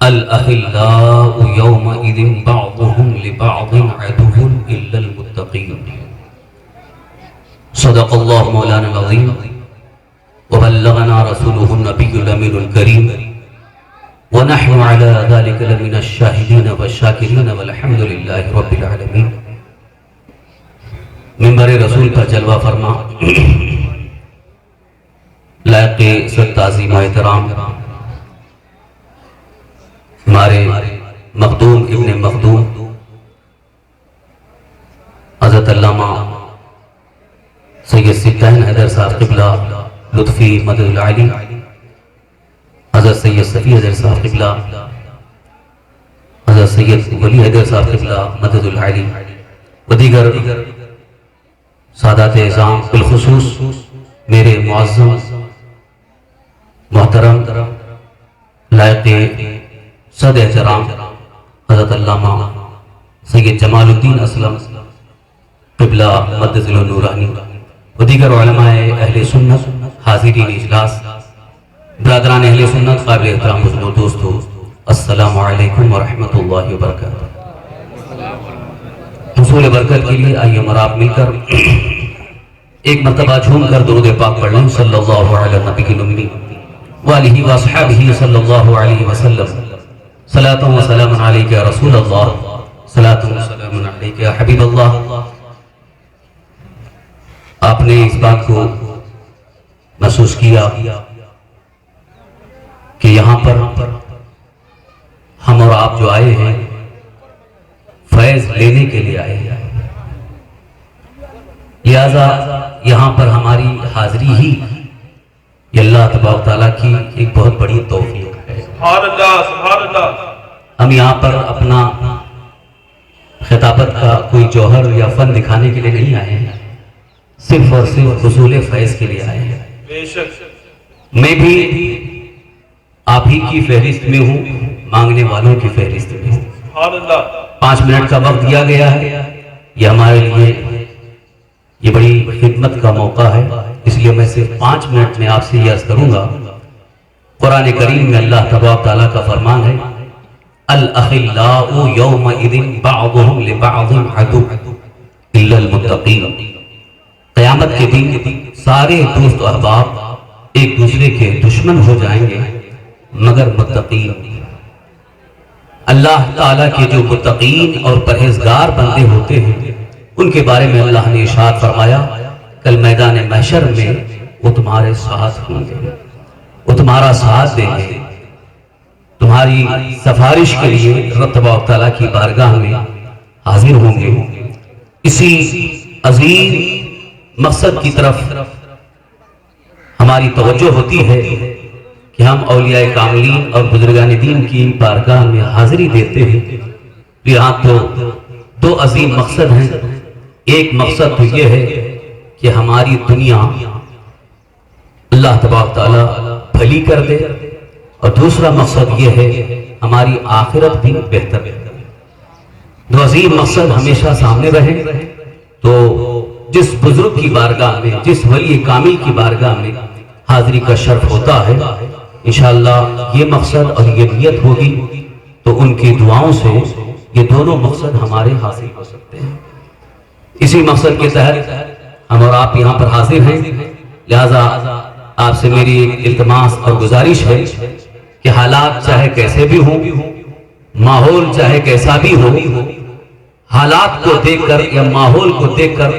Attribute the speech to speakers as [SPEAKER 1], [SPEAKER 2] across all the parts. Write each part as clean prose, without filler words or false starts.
[SPEAKER 1] الأخلاء يومئذ بعضهم لبعض عدو إلا المتقين. صدق الله مولانا العظيم وبلغنا رسوله النبي الأمين الكريم ونحن على ذلك لمن الشاهدين والشاكرين والحمد لله رب العالمين. منبر رسول پر جلوہ فرما لائق صد تعظیم و احترام ہمارے مخدوم ابن مخدوم حضرت علامہ سید سبطین حیدر صاحب قبلہ لطفی مدد العالی، حضرت سید صفی حیدر صاحب قبلہ، حضرت سید ولی حیدر صاحب قبلہ مدد العالی و دیگر سادات اعظام، بالخصوص میرے معظم محترم لائق صد احترام حضرت علامہ سید جمال الدین اسلم قبلہ مدد النورانی و دیگر علماء اہل سنت، حاضرین اجلاس، برادران اہل سنت، قابل احترام بزرگوں، دوستو، السلام علیکم ورحمۃ اللہ وبرکاتہ. حصول برکت کے لیے آئیے ہم آپ مل کر ایک مرتبہ جھوم کر درود پاک پڑھ لیں صلی اللہ علیہ نبی الامی وآلہ واصحابہ صلی اللہ علیہ وسلم. صلاۃ و سلام علیک یا رسول اللہ، صلاۃ و سلام علیک یا حبیب اللہ. آپ نے اس بات کو محسوس کیا کہ یہاں پر ہم اور آپ جو آئے ہیں فیض لینے کے لیے آئے ہیں، لہذا یہاں پر ہماری حاضری ہی یہ اللہ تبارک تعالیٰ کی ایک بہت بڑی توفیق ہے. سبحان اللہ سبحان اللہ. ہم یہاں پر اپنا خطابت کا کوئی جوہر یا فن دکھانے کے لیے نہیں آئے ہیں، صرف اور صرف حصول فیض کے لیے آئے ہیں. میں بھی آپ ہی کی فہرست میں ہوں، مانگنے والوں کی فہرست میں ہوں. 5 منٹ کا وقت دیا گیا ہے، یہ ہمارے لیے یہ بڑی خدمت کا موقع ہے، اس لیے میں صرف 5 منٹ میں آپ سے یہ عرض کروں گا. قرآن کریم میں اللہ تبارک تعالیٰ کا فرمان ہے الأخلاء يومئذ بعضهم لبعض عدو إلا المتقين. قیامت کے دن سارے دوست و احباب ایک دوسرے کے دشمن ہو جائیں گے مگر متقین. اللہ تعالیٰ کے جو متقین اور پرہیزگار بندے ہوتے ہیں ان کے بارے میں اللہ نے ارشاد فرمایا کل میدان محشر میں وہ تمہارے ساتھ ہوں گے، وہ تمہارا ساتھ دیں گے، تمہاری سفارش کے لیے رب تبارک تعالیٰ کی بارگاہ میں حاضر ہوں گے. اسی عظیم مقصد کی طرف ہماری توجہ ہوتی ہے کہ ہم اولیاء کاملین اور بزرگان دین کی بارگاہ میں حاضری دیتے ہیں. یہاں تو 2 عظیم مقصد ہیں. ایک مقصد تو یہ ہے کہ ہماری دنیا اللہ تبارک تعالیٰ بھلی کر دے، اور دوسرا مقصد یہ ہے ہماری آخرت بھی بہتر ہے. 2 عظیم مقصد ہمیشہ سامنے رہیں تو جس بزرگ کی بارگاہ میں، جس ولی کامل کی بارگاہ میں حاضری کا شرف ہوتا ہے، انشاءاللہ یہ مقصد اور یہ نیت ہوگی تو ان کی دعاؤں سے یہ دونوں مقصد ہمارے حاصل ہو سکتے ہیں. اسی مقصد کے تحت ہم اور آپ یہاں پر حاضر ہیں. لہذا آپ سے میری ایک التماس اور گزارش ہے کہ حالات چاہے کیسے بھی ہوں، ماحول چاہے کیسا بھی ہو، حالات کو دیکھ کر یا ماحول کو دیکھ کر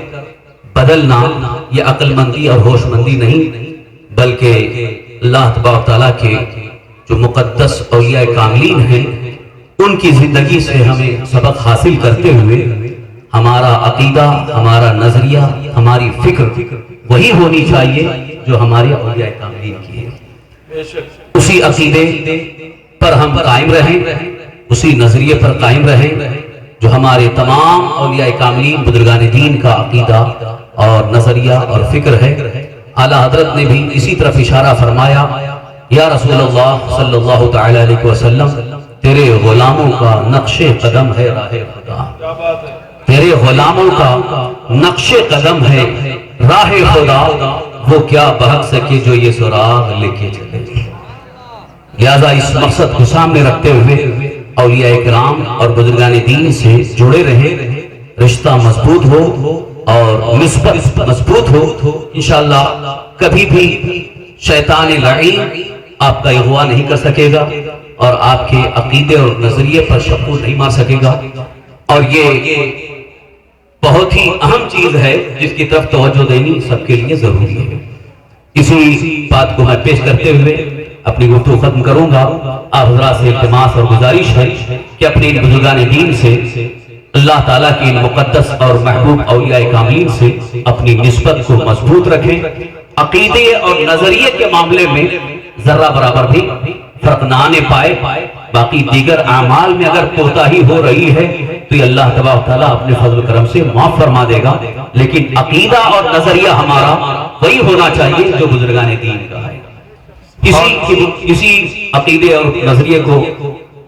[SPEAKER 1] بدلنا یہ عقل مندی اور ہوش مندی نہیں، بلکہ اللہ تبارک تعالیٰ کے جو مقدس اولیاء کاملین ہیں ان کی زندگی سے ہمیں سبق حاصل کرتے ہوئے ہمارا عقیدہ، ہمارا نظریہ، ہماری فکر وہی ہونی چاہیے جو ہمارے اولیاء کاملین کی ہے. اسی عقیدے پر ہم قائم رہیں، اسی نظریے پر قائم رہیں جو ہمارے تمام اولیاء کاملین بزرگان دین کا عقیدہ اور نظریہ اور فکر ہے. اعلیٰ حضرت نے بھی اسی طرف اشارہ فرمایا یا رسول اللہ صلی اللہ تعالی علیہ وسلم تیرے غلاموں کا نقش قدم ہے راہ خدا. تیرے غلاموں کا نقش قدم ہے راہ خدا، وہ کیا بہک سکے جو یہ سراغ لے کے چلے. لہذا اس مقصد کو سامنے رکھتے ہوئے اولیاء کرام اور بزرگان دین سے جڑے رہے، رشتہ مضبوط ہو اور نسبت مضبوط ہو، انشاءاللہ کبھی بھی شیطان لعین آپ کا اغوا نہیں کر سکے گا اور آپ کے عقیدے اور نظریے پر شکو نہیں مار سکے گا۔ اور یہ بہت ہی اہم چیز ہے جس کی طرف توجہ دینی سب کے لیے ضروری ہے۔ اسی بات کو میں پیش کرتے ہوئے اپنی گفتگو ختم کروں گا۔ آپ حضرات سے التماس اور گزارش ہے کہ اپنے ان بزرگان دین سے، اللہ تعالیٰ کی ان مقدس اور محبوب اولیاء کاملین سے اپنی نسبت کو مضبوط رکھیں، عقیدے اور نظریے کے معاملے میں ذرہ برابر بھی فرق نہ آنے پائے۔ باقی دیگر اعمال میں اگر کوتاہی ہو رہی ہے تو یہ اللہ تبارک و تعالیٰ اپنے فضل و کرم سے معاف فرما دے گا، لیکن عقیدہ اور نظریہ ہمارا وہی ہونا چاہیے جو بزرگان دین کا ہے۔ اسی عقیدے اور نظریے کو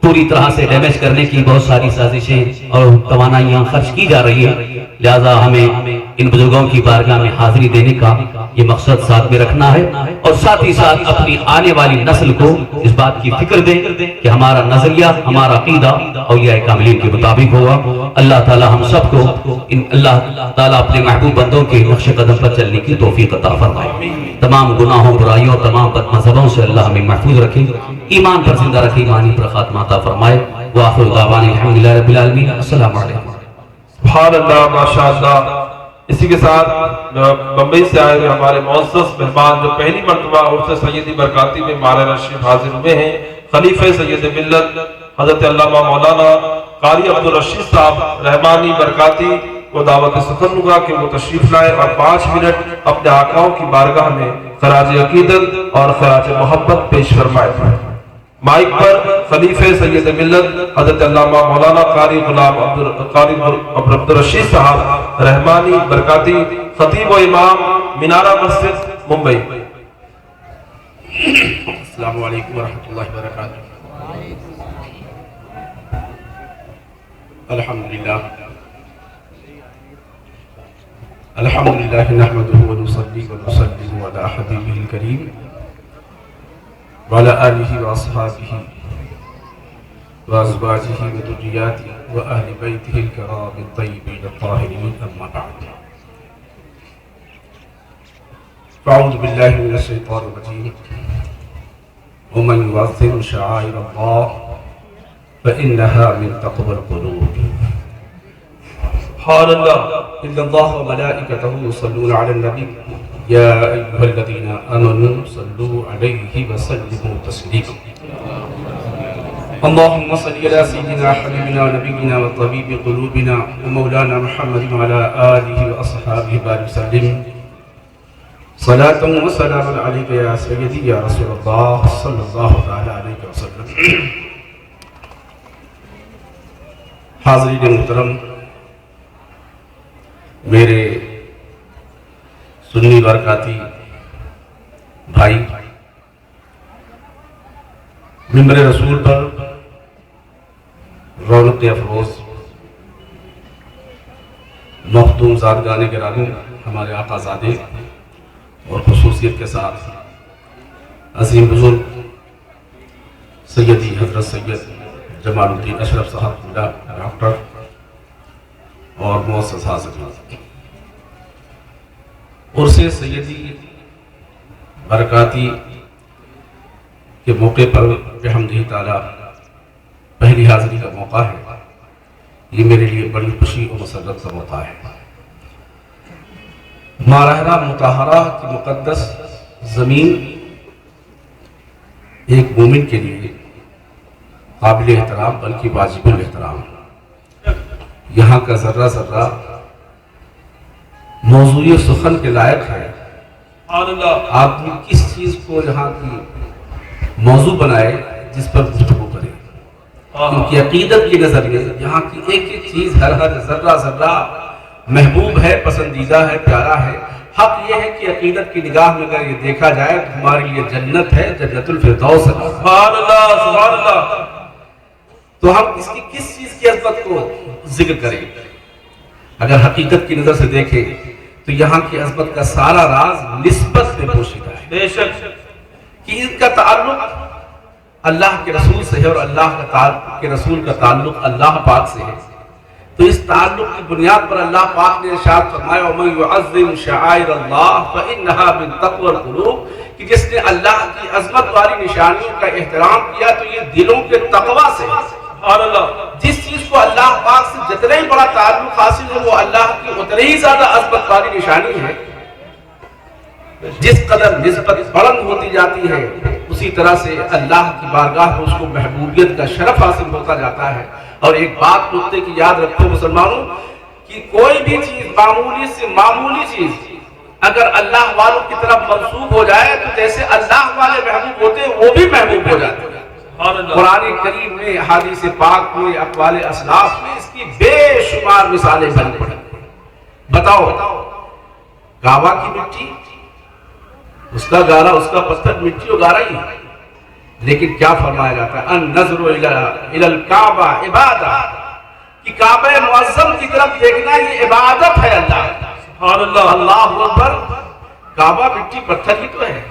[SPEAKER 1] پوری طرح سے ڈیمیج کرنے کی بہت ساری سازشیں اور توانائیاں خرچ کی جا رہی ہیں، لہذا ہمیں ان بزرگوں کی بارگاہ میں حاضری دینے کا یہ مقصد ساتھ میں رکھنا ہے، اور ساتھ ہی ساتھ اپنی آنے والی نسل کو اس بات کی فکر دیں کہ ہمارا نظریہ، ہمارا عقیدہ اولیاء کاملین کے مطابق ہوگا۔ اللہ تعالی ہم سب کو اللہ تعالیٰ اپنے محبوب بندوں کے نقش قدم پر چلنے کی توفیق عطا فرمائے۔ تمام گناہوں، برائیوں، تمام بد مذہبوں سے اللہ ہمیں محفوظ رکھے، ایمان پر زندہ رکھے، ایمانی پر خاتمہ عطا فرمائے۔ وآخر دعوانا الحمدللہ رب العالمین۔ السلام علیکم۔
[SPEAKER 2] سبحان اللہ، ماشاءاللہ۔ اسی کے ساتھ بمبئی سے آئے ہوئے ہمارے معزز مہمان جو پہلی مرتبہ عرس سیدی برکاتی میں مارے رشید حاضر ہوئے ہیں، خلیفہ سید ملت حضرت علامہ مولانا قاری عبدالرشید صاحب رحمانی برکاتی کو دعوت سخن ہوگا کہ وہ تشریف لائے اور 5 منٹ اپنے آقاؤں کی بارگاہ میں خراج عقیدت اور خراج محبت پیش فرمائے۔ مائک پر خلیفہ سید ملت حضرت علامہ مولانا قاری عبدالرشید صاحب رحمانی برکاتی، خطیب و امام، مینارہ مسجد، ممبئی۔
[SPEAKER 3] السلام علیکم ورحمۃ اللہ وبرکاتہ۔ الحمدللہ نحمده ونصلي ونسلم على حبیبہ الکریم وعلى آلہ واصحابہ وازواجہ وذریاتہ واہل بیتہ الکرام الطیبین الطاہرین، اما بعد۔ اعوذ باللہ من الشیطان الرجیم۔ ومن يعظم شعائر الله فإنها من تقوى القلوب۔
[SPEAKER 2] سبحان اللہ۔
[SPEAKER 3] إن الله وملائكته يصلون على النبي يا أيها الذين آمنوا صلوا عليه وسلموا تسليما۔ اللهم صل على سيدنا حبيبنا ونبينا وطبيب قلوبنا ومولانا محمد وعلى آله وأصحابه وبارك وسلم صلاة وسلام عليك يا سيدي يا رسول الله صلى الله تعالى عليه وسلم۔ حاضرین محترم، میرے سنی برکاتی بھائی، ممبر رسول پر رونق افروز مخدوم زادگان گرامی، ہمارے آقا زادے، اور خصوصیت کے ساتھ عظیم بزرگ سیدی حضرت سید جمال الدین اشرف صاحب ڈاکٹر اور مؤسس حاضرین، عرس سیدی برکاتی کے موقع پر بحمدہ تعالی پہلی حاضری کا موقع ہے۔ یہ میرے لیے بڑی خوشی اور مسرت کا موقع ہے۔ ماہرہ مطہرہ کی مقدس زمین ایک مومن کے لیے قابل احترام بلکہ واجب الاحترام۔ یہاں کا ذرہ ذرہ موضوع سخن کے لائق ہے۔ آدمی کس چیز کو یہاں کی موضوع بنائے جس پر گفتگو کرے۔ ان کی عقیدت کی نظر میں یہاں کی ایک ایک چیز، ہر ذرہ ذرہ محبوب ہے، پسندیدہ ہے، پیارا ہے۔ حق یہ ہے کہ عقیدت کی نگاہ میں اگر یہ دیکھا جائے تو ہمارے لیے جنت ہے، جنت الفردوس ہے۔
[SPEAKER 2] سبحان اللہ، سبحان اللہ۔
[SPEAKER 3] تو ہم اس کی کس چیز کی عظمت کو ذکر کریں؟ اگر حقیقت کی نظر سے دیکھیں تو یہاں کی عظمت کا سارا راز نسبت میں پوشیدہ ہے۔
[SPEAKER 2] بے شک
[SPEAKER 3] کہ ان کا تعلق اللہ کے رسول سے ہے اور اللہ کے رسول کا تعلق اللہ پاک سے ہے، تو اس تعلق کی بنیاد پر اللہ پاک نے ارشاد فرمایا وَمَن يُعَظِّمْ شَعَائِرَ اللَّهِ فَإِنَّهَا مِن تَقْوَى الْقُلُوبِ، کہ جس نے اللہ کی عظمت والی نشانیوں کا احترام کیا تو یہ دلوں کے تقوی سے ہے۔
[SPEAKER 2] سبحان اللہ۔
[SPEAKER 3] جس چیز کو اللہ پاک سے جتنا ہی بڑا تعلق حاصل ہے وہ اللہ کی اتنی ہی زیادہ عظمت والی نشانی ہے۔ جس قدر نسبت بلند ہوتی جاتی ہے اسی طرح سے اللہ کی بارگاہ میں اس کو محبوبیت کا شرف حاصل ہوتا جاتا ہے۔ اور ایک بات نکتے کی یاد رکھو مسلمانوں، کہ کوئی بھی چیز معمولی سے معمولی چیز اگر اللہ والوں کی طرف منسوب ہو جائے تو جیسے اللہ والے محبوب ہوتے ہیں وہ بھی محبوب ہو جاتے ہیں۔ قرآن کریم میں، حدیث پاک میں، اقوال اسلاف میں اس کی بے شمار مثالیں بن پڑی۔ بتاؤ، کعبہ کی مٹی، اس کا گارا، اس کا پتھر مٹی و گارا ہی، لیکن کیا فرمایا جاتا ہے النظر الی الکعبہ عبادہ، کہ کعبہ معظم کی طرف دیکھنا یہ عبادت ہے اللہ۔
[SPEAKER 2] سبحان اللہ۔
[SPEAKER 3] اللہ اکبر۔ کعبہ مٹی پتھر ہی تو ہے،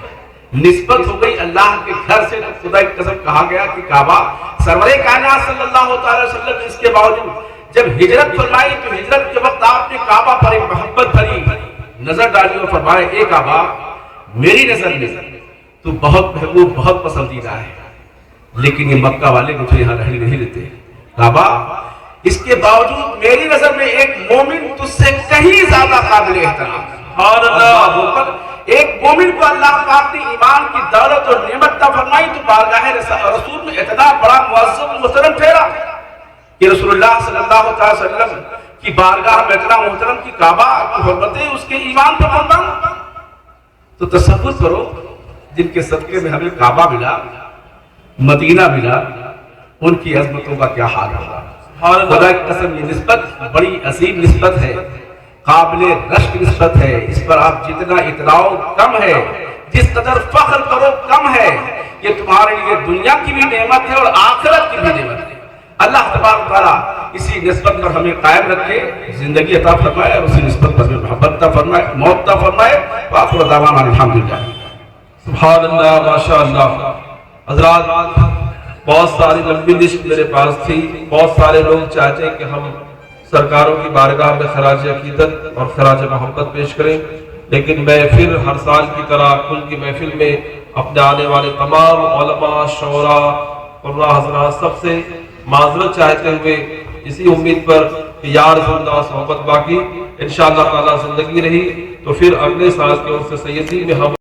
[SPEAKER 3] نسبت ہو گئی اللہ کے گھر سے، تو خدا کی قسم کہا گیا کہ کعبہ سرور کائنات صلی اللہ تعالی وسلم، اس کے باوجود جب ہجرت فرمائی تو ہجرت کے وقت آپ نے کعبہ پر ایک محبت بھری نظر ڈالی اور فرمایا اے کعبہ میری نظر میں تو بہت محبوب، بہت پسندیدہ ہے، لیکن یہ مکہ والے مجھے یہاں رہنے نہیں دیتے۔ کعبہ اس کے باوجود میری نظر میں ایک مومن تجھ سے کہیں زیادہ قابل احترام۔
[SPEAKER 2] سبحان اللہ۔
[SPEAKER 3] ایک مومن کو اللہ پاک نے ایمان کی دولت اور نعمت عطا فرمائی تو بارگاہ رسول میں اتنا بڑا معظم محترم ٹھہرا کہ رسول اللہ صلی اللہ علیہ وسلم کی بارگاہ میں اتنا محترم کی کعبہ کی حرمتیں اس کے ایمان پر قربان۔ تو تصور کرو جن کے صدقے میں ہمیں کعبہ ملا، مدینہ ملا، ان کی عظمتوں کا کیا حال ہوگا۔ خدا کی قسم یہ نسبت بڑی عظیم نسبت ہے، قابل رشک نسبت ہے، اس پر آپ جتنا اتراؤ کم ہے، جس قدر فخر کرو کم ہے۔ یہ تمہارے لیے دنیا کی بھی نعمت ہے اور آخرت کی بھی نعمت ہے۔ اللہ تبارک تعالیٰ اسی نسبت پر ہمیں قائم رکھے، زندگی عطا فرمائے اور اسی نسبت پر ہمیں محبت عطا فرمائے، موت عطا فرمائے۔ وآخر دعوانا الحمدللہ۔
[SPEAKER 2] سبحان اللہ، ماشاء اللہ۔ حضرات، بہت ساری لمبی لسٹ میرے پاس تھی، بہت سارے لوگ چاہتے کہ ہم سرکاروں کی بارگاہ میں خراج عقیدت اور خراج محبت پیش کریں، لیکن میں پھر ہر سال کی طرح کل کی محفل میں اپنے آنے والے تمام علماء، شعراء، قراء حضرات سب سے معذرت چاہتے ہوئے اسی امید پر کہ یا رسول اللہ صحبت باقی، انشاءاللہ تعالی زندگی رہی تو پھر اگلے سال کے عرص سیدی میں ہم